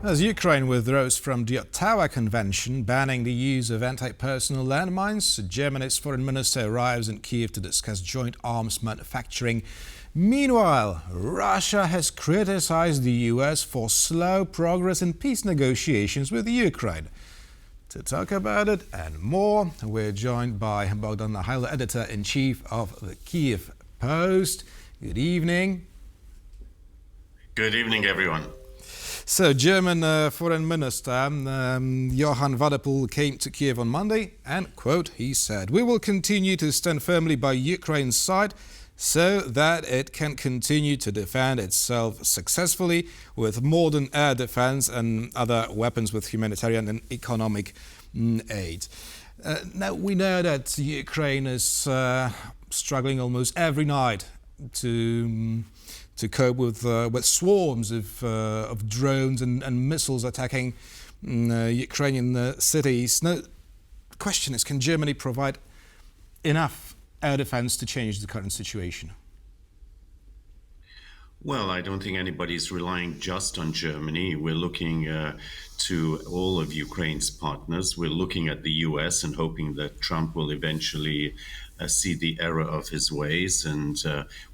As Ukraine withdraws from the Ottawa Convention banning the use of anti-personnel landmines, Germany's foreign minister arrives in Kyiv to discuss joint arms manufacturing. Meanwhile, Russia has criticized the US for slow progress in peace negotiations with Ukraine. To talk about it and more, we're joined by Bohdan Nahaylo, editor-in-chief of the Kyiv Post. Good evening. Good evening, everyone. So, German Foreign Minister Johann Wadephul came to Kiev on Monday and, quote, he said, "We will continue to stand firmly by Ukraine's side so that it can continue to defend itself successfully with modern air defense and other weapons with humanitarian and economic aid." Now, we know that Ukraine is struggling almost every night to cope with swarms of drones and missiles attacking Ukrainian cities. Now, the question is, can Germany provide enough air defense to change the current situation? Well, I don't think anybody's relying just on Germany. We're looking to all of Ukraine's partners. We're looking at the US and hoping that Trump will eventually see the error of his ways and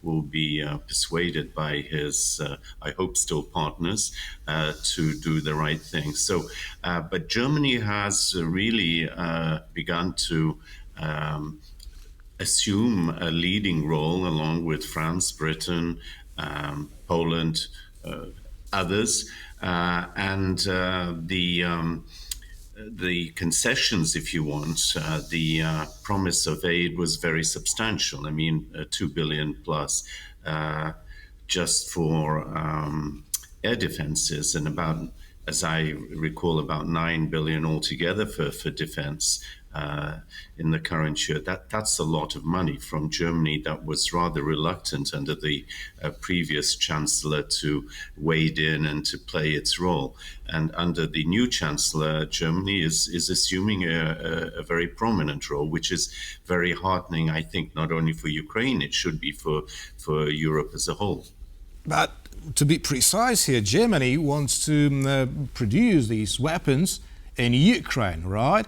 will be persuaded by his, I hope, still partners to do the right thing. So, but Germany has really begun to assume a leading role along with France, Britain, Poland, others, and the concessions, if you want, the promise of aid was very substantial. I mean, 2 billion plus just for air defenses, and about, as I recall, about 9 billion altogether for defense in the current year. That's a lot of money from Germany that was rather reluctant under the previous chancellor to wade in and to play its role. And under the new chancellor, Germany is assuming a very prominent role, which is very heartening, I think, not only for Ukraine, it should be for Europe as a whole. But to be precise here, Germany wants to produce these weapons in Ukraine, right?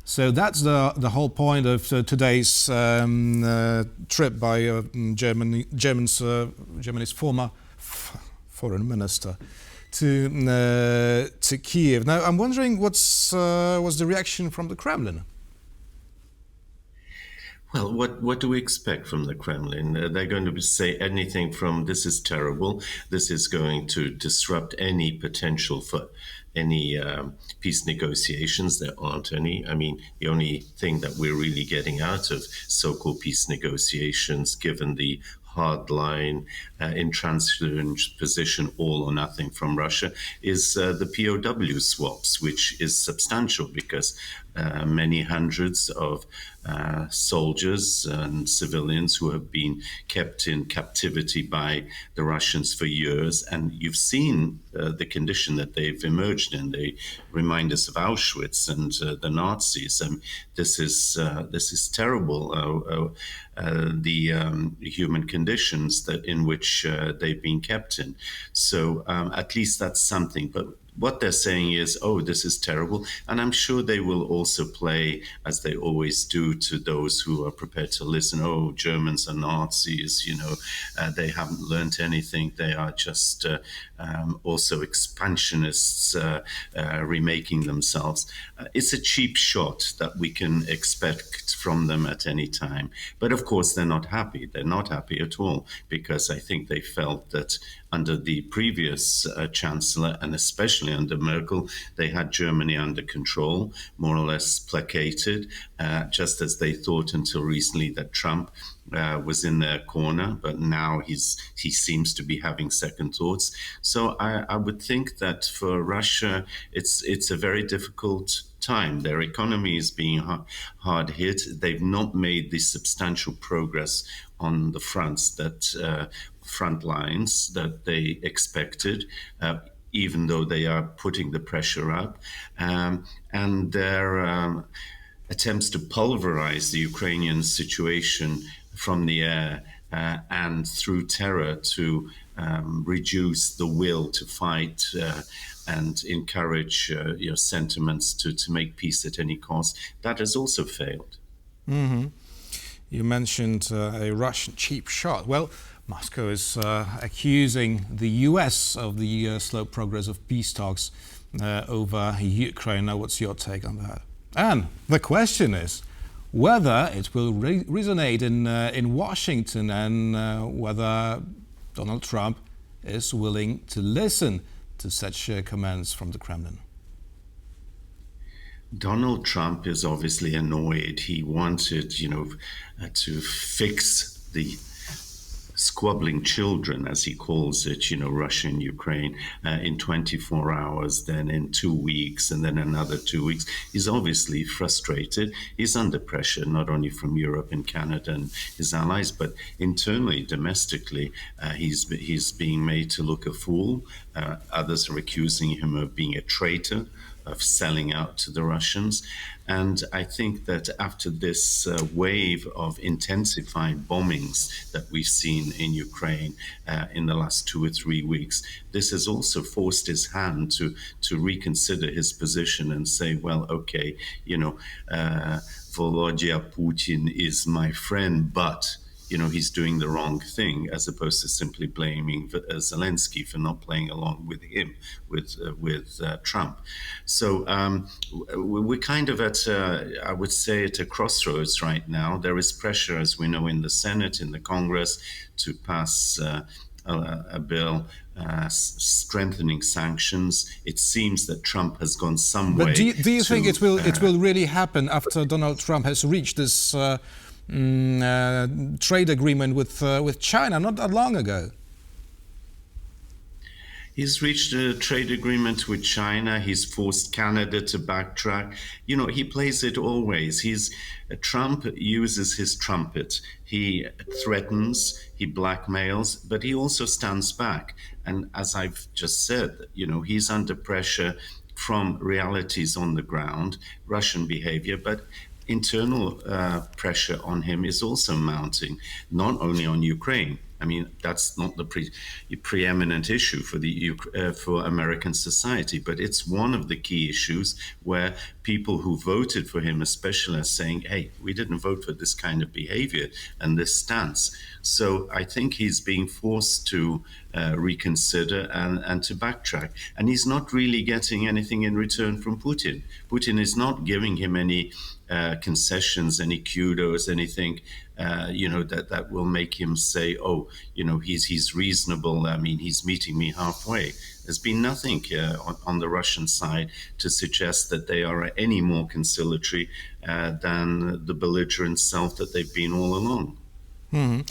So that's the whole point of today's trip by Germany's former foreign minister to Kyiv. Now, I'm wondering what's the reaction from the Kremlin? Well, what do we expect from the Kremlin? They're going to say anything from "this is terrible," "this is going to disrupt any potential for any peace negotiations." There aren't any. I mean, the only thing that we're really getting out of so-called peace negotiations, given the hardline, intransigent position, all or nothing from Russia, is the POW swaps, which is substantial because many hundreds of soldiers and civilians who have been kept in captivity by the Russians for years. And you've seen the condition that they've emerged in. They remind us of Auschwitz and the Nazis. This is terrible. The human conditions that in which they've been kept in. So at least that's something. But what they're saying is, "oh, this is terrible," and I'm sure they will also play, as they always do, to those who are prepared to listen. "Oh, Germans are Nazis, they haven't learned anything. They are just also expansionists remaking themselves." It's a cheap shot that we can expect from them at any time. But of course, they're not happy. They're not happy at all, because I think they felt that under the previous chancellor, and especially under Merkel, they had Germany under control, more or less placated, just as they thought until recently that Trump was in their corner, but now he seems to be having second thoughts. So I would think that for Russia, it's a very difficult time. Their economy is being hard hit. They've not made the substantial progress on the front lines that they expected, even though they are putting the pressure up. And their attempts to pulverize the Ukrainian situation from the air and through terror to reduce the will to fight and encourage sentiments to make peace at any cost. That has also failed. Mm-hmm. You mentioned a Russian cheap shot. Well, Moscow is accusing the US of the slow progress of peace talks over Ukraine. Now, what's your take on that? And the question is whether it will resonate in Washington and whether Donald Trump is willing to listen to such commands from the Kremlin. Donald Trump is obviously annoyed. He wanted, to fix the squabbling children, as he calls it, Russia and Ukraine, in 24 hours, then in 2 weeks, and then another 2 weeks. He's obviously frustrated. He's under pressure, not only from Europe and Canada and his allies, but internally, domestically, he's being made to look a fool. Others are accusing him of being a traitor, of selling out to the Russians. And I think that after this wave of intensified bombings that we've seen in Ukraine in the last 2 or 3 weeks, this has also forced his hand to reconsider his position and say, well, okay, Volodya Putin is my friend, but he's doing the wrong thing, as opposed to simply blaming Zelensky for not playing along with him, with Trump. So we're kind of I would say, at a crossroads right now. There is pressure, as we know, in the Senate, in the Congress, to pass a bill strengthening sanctions. It seems that Trump has gone some way. But do you think it will really happen after Donald Trump has reached this trade agreement with China not that long ago? He's reached a trade agreement with China. He's forced Canada to backtrack. He plays it always. Trump uses his trumpet. He threatens, he blackmails, but he also stands back. And as I've just said, he's under pressure from realities on the ground, Russian behavior, but internal pressure on him is also mounting, not only on Ukraine. I mean, that's not the preeminent issue for American society, but it's one of the key issues where people who voted for him especially are saying, hey, we didn't vote for this kind of behavior and this stance. So I think he's being forced to reconsider and to backtrack. And he's not really getting anything in return from Putin. Putin is not giving him any concessions, any kudos, anything that will make him say, oh, he's reasonable. I mean, he's meeting me halfway. There's been nothing on the Russian side to suggest that they are any more conciliatory than the belligerent self that they've been all along. Mm-hmm.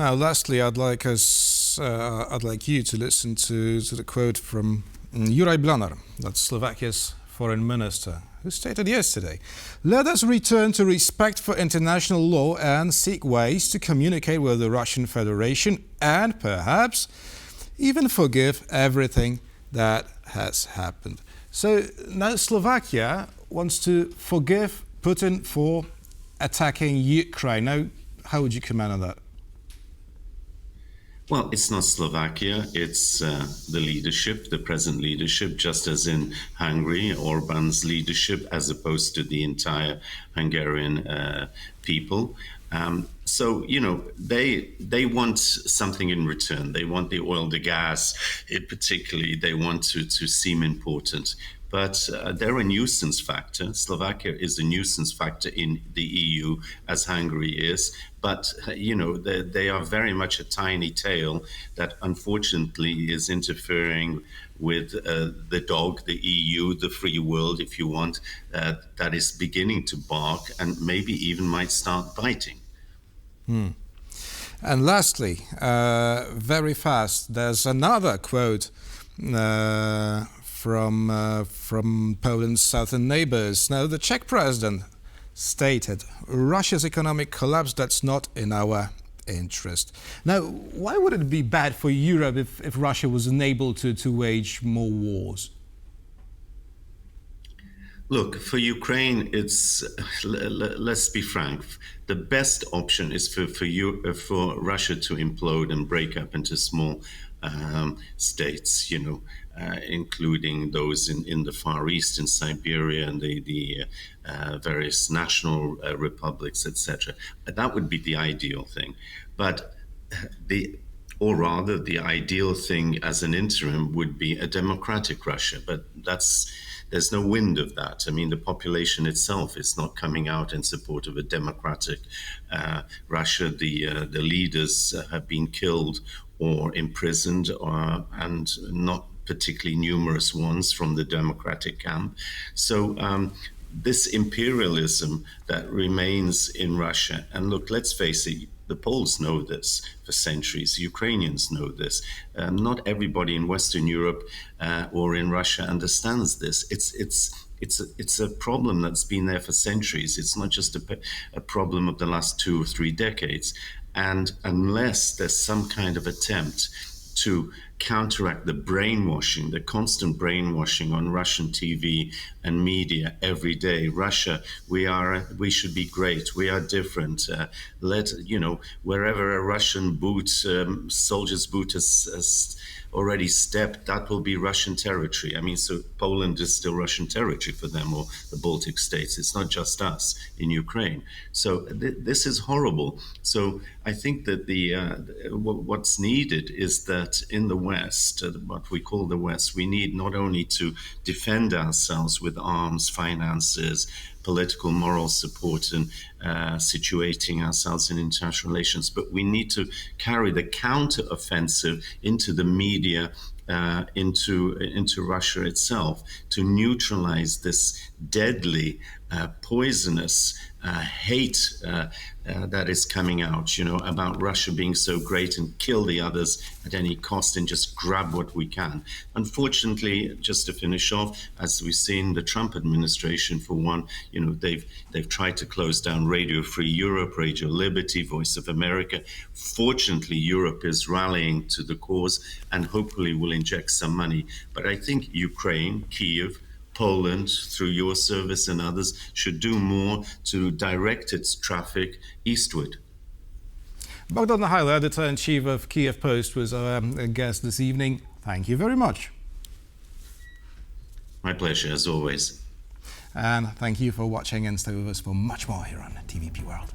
Now, lastly, I'd like you to listen to the quote from Juraj Blanner, that's Slovakia's foreign minister, who stated yesterday, "Let us return to respect for international law and seek ways to communicate with the Russian Federation and perhaps even forgive everything that has happened." So now Slovakia wants to forgive Putin for attacking Ukraine. Now, how would you comment on that? Well, it's not Slovakia, it's the leadership, the present leadership, just as in Hungary, Orban's leadership, as opposed to the entire Hungarian people. So, they want something in return. They want the oil, the gas, particularly, they want to seem important. But they're a nuisance factor. Slovakia is a nuisance factor in the EU, as Hungary is. But, they are very much a tiny tail that unfortunately is interfering with the dog, the EU, the free world, if you want, that is beginning to bark and maybe even might start biting. And lastly, very fast, there's another quote from Poland's southern neighbors. Now, the Czech president stated, "Russia's economic collapse, that's not in our interest." Now, why would it be bad for Europe if Russia was unable to wage more wars? Look, for Ukraine, let's be frank, the best option is for Russia to implode and break up into small states, including those in the Far East, in Siberia, and the various national republics, etc. That would be the ideal thing. But or rather, the ideal thing as an interim would be a democratic Russia. But there's no wind of that. I mean, the population itself is not coming out in support of a democratic Russia. The leaders have been killed or imprisoned, and not particularly numerous ones from the democratic camp. So this imperialism that remains in Russia, and look, let's face it, the Poles know this for centuries. Ukrainians know this. Not everybody in Western Europe or in Russia understands this. It's a problem that's been there for centuries. It's not just a problem of the last 2 or 3 decades. And unless there's some kind of attempt to counteract the brainwashing, the constant brainwashing on Russian TV and media every day. Russia, we should be great. We are different. Wherever a Russian soldier's boot has already stepped, that will be Russian territory. I mean, so Poland is still Russian territory for them, or the Baltic states. It's not just us in Ukraine. So this is horrible. So I think that what's needed is that in the West, what we call the West, we need not only to defend ourselves with arms, finances, political, moral support, and situating ourselves in international relations, but we need to carry the counter-offensive into the media, into Russia itself, to neutralize this deadly, poisonous hate that is coming out, about Russia being so great and kill the others at any cost and just grab what we can. Unfortunately, just to finish off, as we've seen the Trump administration, for one, they've tried to close down Radio Free Europe, Radio Liberty, Voice of America. Fortunately, Europe is rallying to the cause and hopefully will inject some money. But I think Ukraine, Kyiv, Poland, through your service and others, should do more to direct its traffic eastward. Bohdan Nahaylo, editor-in-chief of Kyiv Post, was our guest this evening. Thank you very much. My pleasure, as always. And thank you for watching, and stay with us for much more here on TVP World.